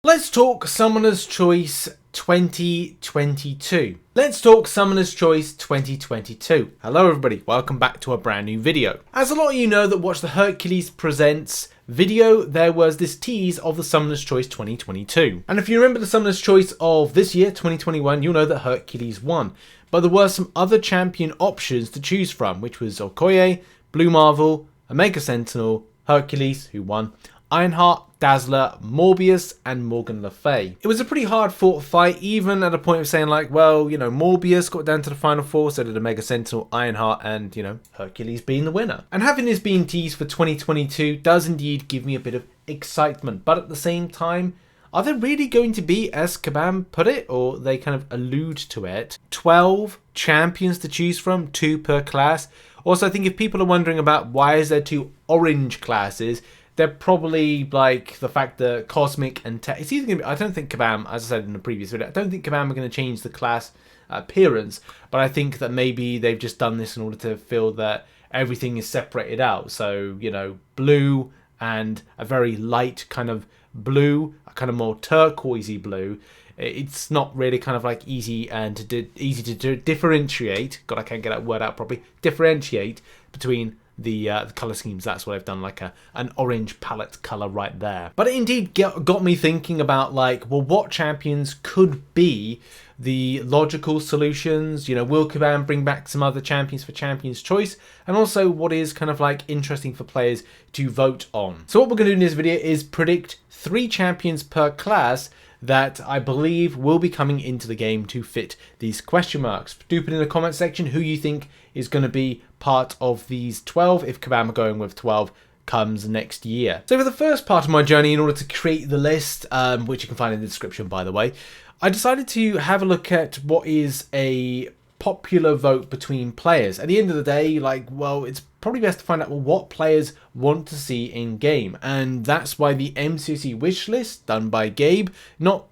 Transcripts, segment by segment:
Let's talk Summoner's Choice 2022. Let's talk Summoner's Choice 2022. Hello everybody, welcome back to a brand new video. As a lot of you know that watch the Hercules Presents video, there was this tease of the Summoner's Choice 2022. And if you remember the Summoner's Choice of this year, 2021, you'll know that Hercules won. But there were some other champion options to choose from, which was Okoye, Blue Marvel, Omega Sentinel, Hercules, who won, IronHeart, Dazzler, Morbius, and Morgan Le Fay. It was a pretty hard fought fight, even at a point of saying like, well, you know, Morbius got down to the final four, so did Omega Sentinel, IronHeart, and, you know, Hercules being the winner. And having this being teased for 2022 does indeed give me a bit of excitement, but at the same time, are there really going to be, as Kabam put it, or they kind of allude to it, 12 champions to choose from, 2 per class? Also, I think if people are wondering about why is there 2 orange classes, they're probably like the fact that Cosmic and Tech. It's either going to be, I don't think Kabam, as I said in the previous video, I don't think Kabam are going to change the class appearance, but I think that maybe they've just done this in order to feel that everything is separated out. So, you know, blue and a very light kind of blue, a kind of more turquoisey blue. It's not really kind of like easy to differentiate. God, I can't get that word out properly. Differentiate between the color schemes. That's what I've done, like an orange palette color right there. But it indeed got me thinking about like, well, what champions could be the logical solutions? You know, will Kabam bring back some other champions for Champions Choice? And also what is kind of like interesting for players to vote on. So what we're going to do in this video is predict 3 champions per class that I believe will be coming into the game to fit these question marks. Do put in the comment section who you think is going to be part of these 12, if Kabam are going with 12 comes next year. So for the first part of my journey, in order to create the list, which you can find in the description by the way, I decided to have a look at what is a popular vote between players. At the end of the day, like, well, it's probably best to find out, well, what players want to see in game, and that's why the MCOC wish list done by Gabe, not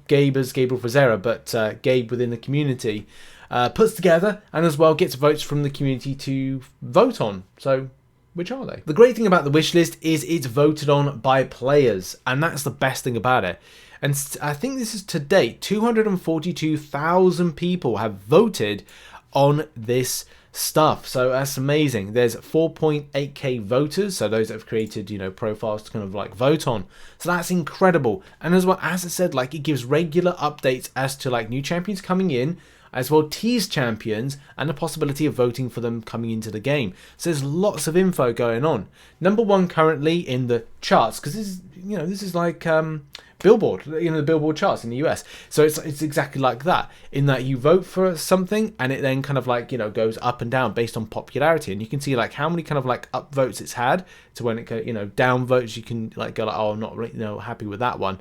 Gabe as Gabriel Frazera, but Gabe within the community, puts together and as well gets votes from the community to vote on. So which are they? The great thing about the wish list is it's voted on by players, and that's the best thing about it. And I think this is to date, 242,000 people have voted on this stuff. So that's amazing. There's 4.8k voters, so those that have created, you know, profiles to kind of like vote on. So that's incredible. And as well, as I said, like, it gives regular updates as to like new champions coming in, as well tease champions and the possibility of voting for them coming into the game. So there's lots of info going on. Number 1 currently in the charts, because this is, you know, this is like Billboard, you know, the Billboard charts in the US. So it's exactly like that, in that you vote for something and it then kind of like, you know, goes up and down based on popularity. And you can see like how many kind of like up votes it's had to when it go, you know, down votes, you can like go like, oh, I'm not really, you know, happy with that one.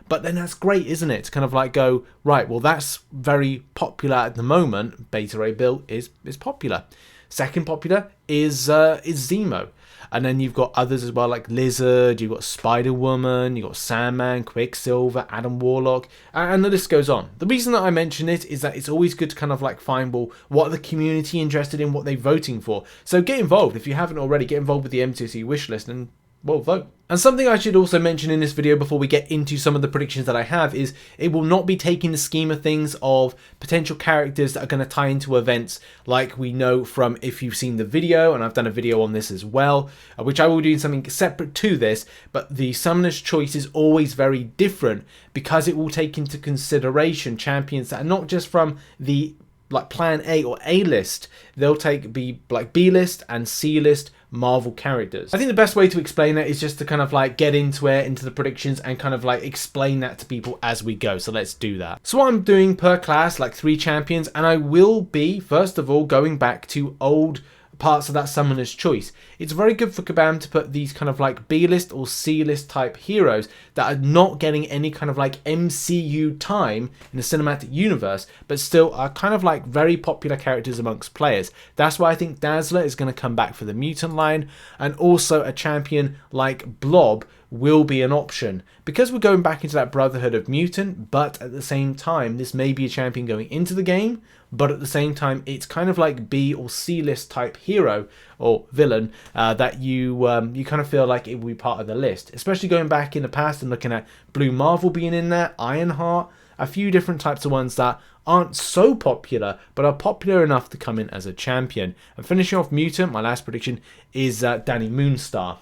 But then that's great, isn't it? To kind of like go, right, well, that's very popular at the moment. Beta Ray Bill is popular. Second popular is Zemo. And then you've got others as well, like Lizard, you've got Spider-Woman, you've got Sandman, Quicksilver, Adam Warlock, and the list goes on. The reason that I mention it is that it's always good to kind of like find, well, what are the community interested in, what they're voting for. So get involved. If you haven't already, get involved with the MCOC wishlist and, well, vote. And something I should also mention in this video before we get into some of the predictions that I have is it will not be taking the scheme of things of potential characters that are going to tie into events like we know from, if you've seen the video, and I've done a video on this as well, which I will do something separate to this, but the Summoner's Choice is always very different because it will take into consideration champions that are not just from the like plan A or A list, they'll be like B list and C list Marvel characters. I think the best way to explain that is just to kind of like get into it, into the predictions, and kind of like explain that to people as we go. So let's do that. So what I'm doing per class, like 3 champions, and I will be, first of all, going back to old parts of that Summoner's Choice. It's very good for Kabam to put these kind of like B-list or C-list type heroes that are not getting any kind of like MCU time in the cinematic universe, but still are kind of like very popular characters amongst players. That's why I think Dazzler is going to come back for the Mutant line, and also a champion like Blob will be an option. Because we're going back into that Brotherhood of Mutant, but at the same time, this may be a champion going into the game, but at the same time, it's kind of like B or C list type hero or villain that you kind of feel like it will be part of the list. Especially going back in the past and looking at Blue Marvel being in there, IronHeart, a few different types of ones that aren't so popular, but are popular enough to come in as a champion. And finishing off Mutant, my last prediction is Dani Moonstar.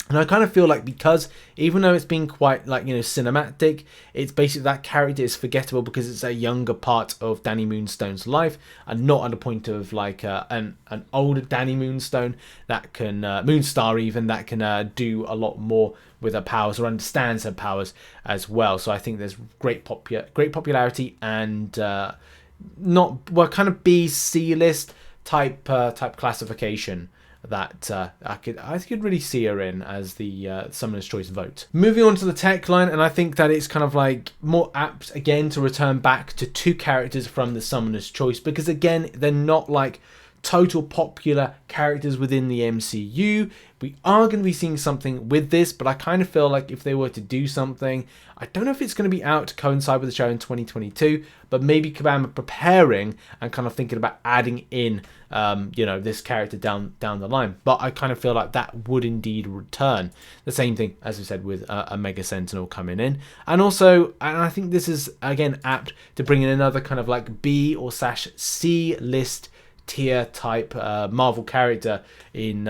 And I kind of feel like, because even though it's been quite like, cinematic, it's basically that character is forgettable because it's a younger part of Dani Moonstar's life and not at the point of like an older Dani Moonstar that can, Moonstar even, that can do a lot more with her powers or understands her powers as well. So I think there's great popularity and kind of B, C list type classification that I could really see her in as the Summoner's Choice vote. Moving on to the tech line, and I think that it's kind of like more apt again to return back to 2 characters from the Summoner's Choice, because again, they're not like total popular characters within the MCU. We are going to be seeing something with this, but I kind of feel like if they were to do something, I don't know if it's going to be out to coincide with the show in 2022, but maybe Kabam are preparing and kind of thinking about adding in, this character down the line. But I kind of feel like that would indeed return. The same thing, as we said, with a Mega Sentinel coming in. And also, and I think this is, again, apt to bring in another kind of like B or /C list tier type Marvel character in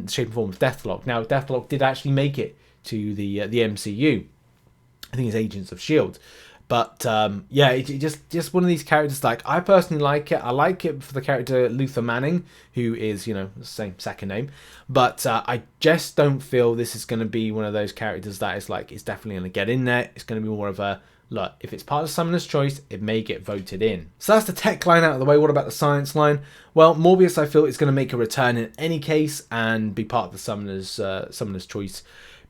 shape and form of Deathlok. Now, Deathlok did actually make it to the MCU. I think it's Agents of S.H.I.E.L.D. But it's just one of these characters. Like, I personally like it. I like it for the character Luther Manning, who is, the same second name. But I just don't feel this is going to be one of those characters that is like, it's definitely going to get in there. It's going to be more of a, look, if it's part of Summoner's Choice, it may get voted in. So that's the tech line out of the way. What about the science line? Well, Morbius, I feel, is going to make a return in any case and be part of the Summoner's Choice,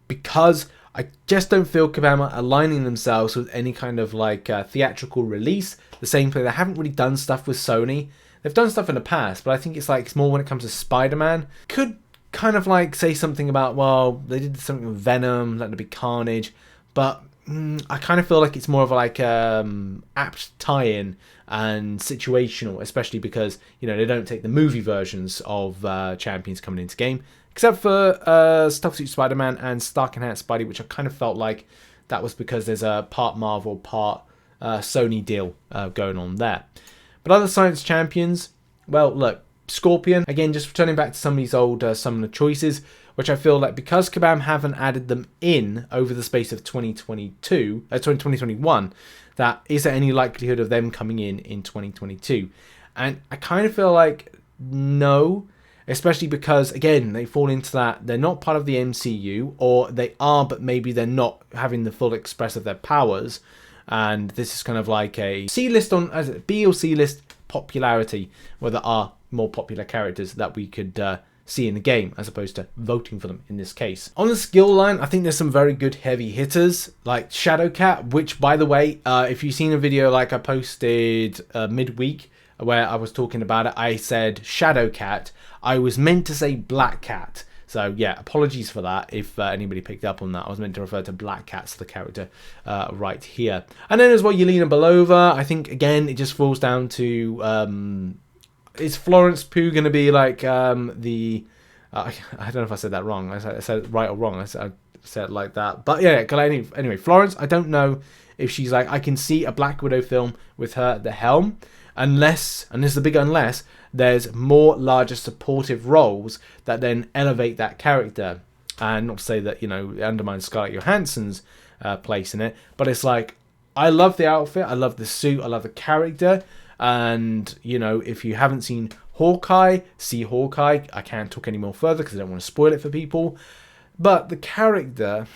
because I just don't feel Kabam aligning themselves with any kind of like theatrical release. The same thing, they haven't really done stuff with Sony. They've done stuff in the past, but I think it's more when it comes to Spider-Man. Could kind of like say something about, well, they did something with Venom, let there be Carnage, but I kind of feel like it's more of like apt tie-in and situational, especially because they don't take the movie versions of champions coming into game, except for Stuff Suit Spider-Man and Stark and Hat Spidey, which I kind of felt like that was because there's a part Marvel, part Sony deal going on there. But other science champions, well, look, Scorpion, again, just returning back to some of these old Summoner choices, which I feel like because Kabam haven't added them in over the space of 2021, that is there any likelihood of them coming in 2022? And I kind of feel like no, especially because, again, they fall into that they're not part of the MCU, or they are, but maybe they're not having the full express of their powers. And this is kind of like a C list on, as a B or C list popularity, where there are more popular characters that we could see in the game, as opposed to voting for them in this case. On the skill line, I think there's some very good heavy hitters, like Shadowcat, which, by the way, if you've seen a video like I posted midweek where I was talking about it, I said Shadowcat. I was meant to say Black Cat. So yeah, apologies for that if anybody picked up on that. I was meant to refer to Black Cat's the character right here. And then as well, Yelena Belova. I think, again, it just falls down to... is Florence Pugh going to be like I don't know if I said that wrong. I said it right or wrong. I said it like that. But yeah, anyway, Florence, I don't know if she's like... I can see a Black Widow film with her at the helm. Unless, and this is the big unless, there's more larger supportive roles that then elevate that character. And not to say that, it undermines Scarlett Johansson's place in it. But it's like, I love the outfit. I love the suit. I love the character. And, if you haven't seen Hawkeye, see Hawkeye. I can't talk any more further because I don't want to spoil it for people. But the character,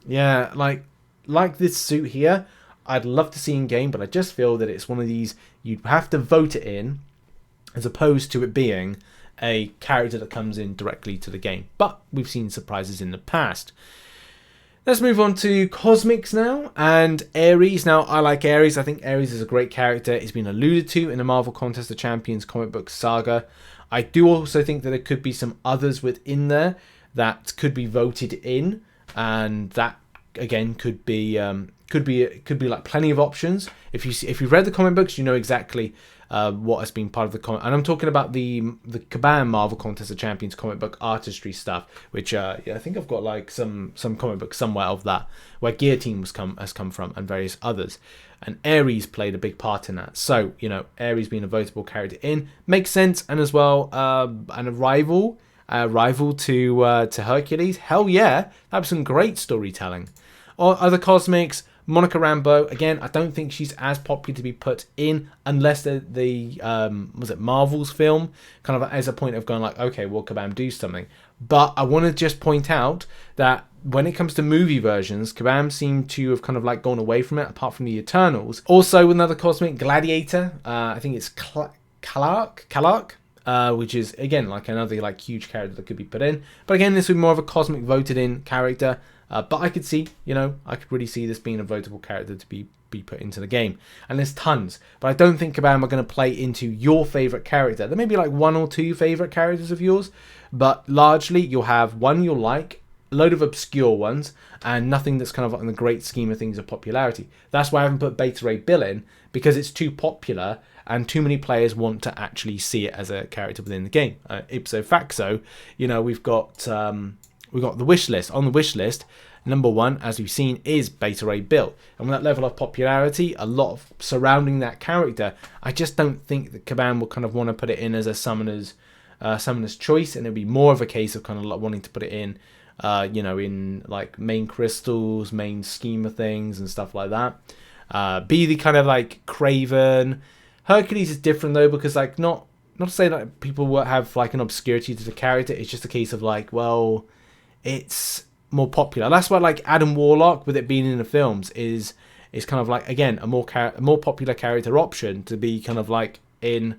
yeah, like this suit here, I'd love to see in game, but I just feel that it's one of these, you'd have to vote it in, as opposed to it being a character that comes in directly to the game. But we've seen surprises in the past. Let's move on to Cosmics now, and Ares. Now, I like Ares. I think Ares is a great character. It's been alluded to in the Marvel Contest of Champions comic book saga. I do also think that there could be some others within there that could be voted in. and that again could be like plenty of options. If you've read the comic books, you know exactly what has been part of the comic. And I'm talking about the Kabam Marvel Contest of Champions comic book artistry stuff, which yeah, I think I've got like some comic books somewhere of that, where Guillotine has come from, and various others. And Ares played a big part in that. So, you know, Ares being a votable character in makes sense, and as well, and a rival to Hercules. Hell yeah, that was some great storytelling. Or other cosmics, Monica Rambeau. Again, I don't think she's as popular to be put in unless the was it Marvel's film, kind of as a point of going like, okay, will Kabam do something? But I want to just point out that when it comes to movie versions, Kabam seemed to have kind of like gone away from it, apart from the Eternals. Also, another cosmic, Gladiator. I think it's Kallark. Which is again like another like huge character that could be put in. But again, this would be more of a cosmic voted in character. But I could see, you know, I could really see this being a votable character to be put into the game. And there's tons. But I don't think Kabam are going to play into your favourite character. There may be like one or two favourite characters of yours, but largely you'll have one you'll like, a load of obscure ones, and nothing that's kind of in the great scheme of things of popularity. That's why I haven't put Beta Ray Bill in, because it's too popular and too many players want to actually see it as a character within the game. Ipso facto, you know, we've got the wish list. On the wish list, number one, as we've seen, is Beta Ray Bill. And with that level of popularity, a lot of surrounding that character, I just don't think that Kabam will kind of want to put it in as a summoner's choice, and it'll be more of a case of kind of like wanting to put it in, you know, in like main crystals, main scheme of things and stuff like that. Be the kind of like Craven. Hercules is different though, because like not to say that people will have like an obscurity to the character. It's just a case of like, well, it's more popular. That's why like Adam Warlock, with it being in the films, is kind of like again a more popular character option to be kind of like in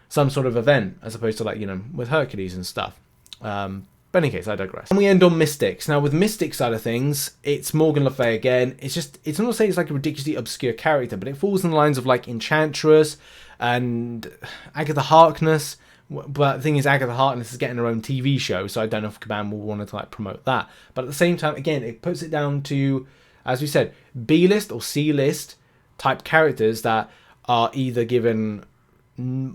some sort of event, as opposed to like, you know, with Hercules and stuff. But in any case, I digress. And we end on Mystics. Now, with Mystic side of things, it's Morgan Le Fay again. It's not to say it's like a ridiculously obscure character, but it falls in the lines of like Enchantress and Agatha Harkness. But the thing is, Agatha Harkness is getting her own TV show, so I don't know if Kabam will want to like promote that. But at the same time, again, it puts it down to, as we said, B-list or C-list type characters that are either given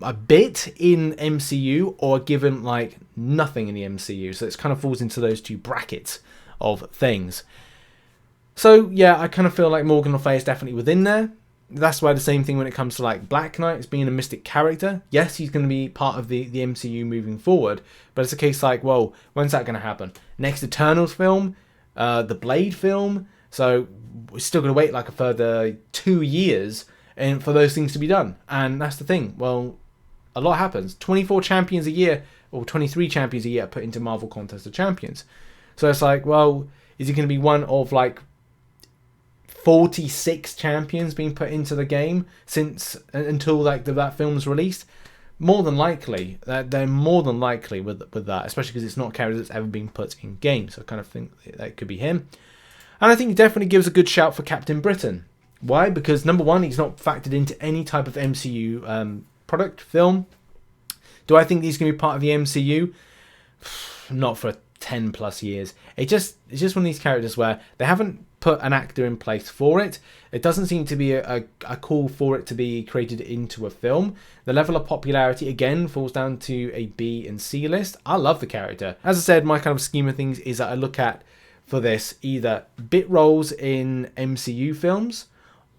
a bit in MCU or given like nothing in the MCU. So it kind of falls into those two brackets of things. So yeah, I kind of feel like Morgan Le Fay is definitely within there. That's why the same thing when it comes to like Black Knight as being a mystic character. Yes, he's going to be part of the MCU moving forward, but it's a case like, well, when's that going to happen? Next Eternals film, the Blade film. So we're still going to wait like a further 2 years and for those things to be done. And that's the thing. Well, a lot happens. 24 champions a year, or 23 champions a year put into Marvel Contest of Champions. So it's like, well, is he going to be one of like 46 champions being put into the game until like that film's released? More than likely. They're more than likely with that, especially because it's not a character that's ever been put in game. So I kind of think that could be him. And I think he definitely gives a good shout for Captain Britain. Why? Because number one, he's not factored into any type of MCU product, film. Do I think he's going to be part of the MCU? Not for 10 plus years. It's just one of these characters where they haven't put an actor in place for it. It doesn't seem to be a call for it to be created into a film. The level of popularity, again, falls down to a B and C list. I love the character. As I said, my kind of scheme of things is that I look at, for this, either bit roles in MCU films,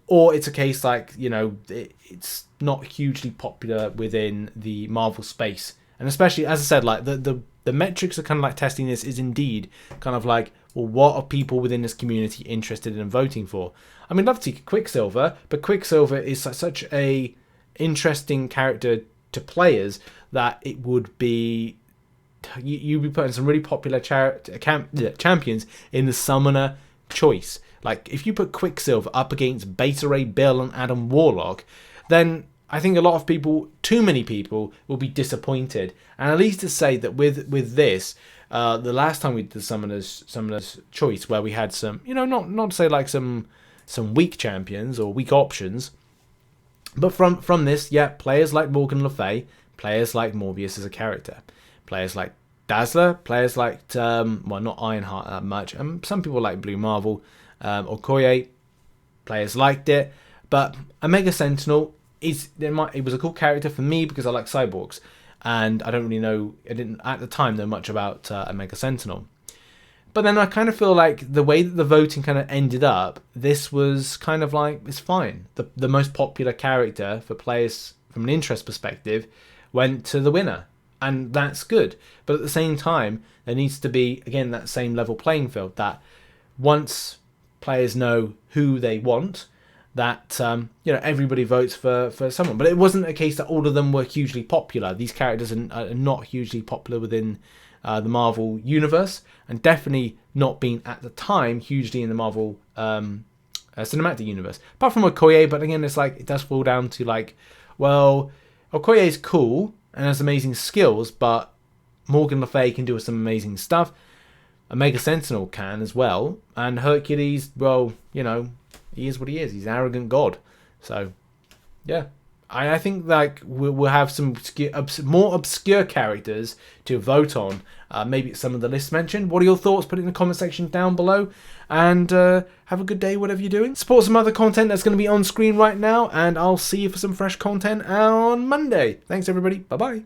or it's a case like, you know, it's not hugely popular within the Marvel space. And especially, as I said, like the metrics are kind of like testing this is indeed kind of like, well, what are people within this community interested in voting for? I mean, I'd love to see Quicksilver, but Quicksilver is such a interesting character to players that it would be, you'd be putting some really popular champions in the summoner choice. Like, if you put Quicksilver up against Beta Ray Bill and Adam Warlock, then I think a lot of people, too many people, will be disappointed. And at least to say that with this, the last time we did the Summoner's Choice, where we had some, you know, not to say like some weak champions or weak options, but from this, yeah, players like Morgan Le Fay, players like Morbius as a character, players like Dazzler, players liked, well, not IronHeart that much. Some people like Blue Marvel. Okoye, players liked it. But Omega Sentinel, it was a cool character for me because I like cyborgs. And I don't really know, I didn't at the time know much about Omega Sentinel. But then I kind of feel like the way that the voting kind of ended up, this was kind of like, it's fine. The most popular character for players from an interest perspective went to the winner. And that's good. But at the same time, there needs to be, again, that same level playing field. That once players know who they want, that everybody votes for someone. But it wasn't a case that all of them were hugely popular. These characters are not hugely popular within the Marvel universe, and definitely not being at the time hugely in the Marvel cinematic universe. Apart from Okoye, but again, it's like it does fall down to like, well, Okoye is cool and has amazing skills, but Morgan Le Fay can do some amazing stuff. Omega Sentinel can as well, and Hercules, well, he is what he is. He's an arrogant god. So, yeah. I think like we'll have some more obscure characters to vote on. Maybe some of the lists mentioned. What are your thoughts? Put it in the comment section down below. And have a good day, whatever you're doing. Support some other content that's going to be on screen right now. And I'll see you for some fresh content on Monday. Thanks, everybody. Bye-bye.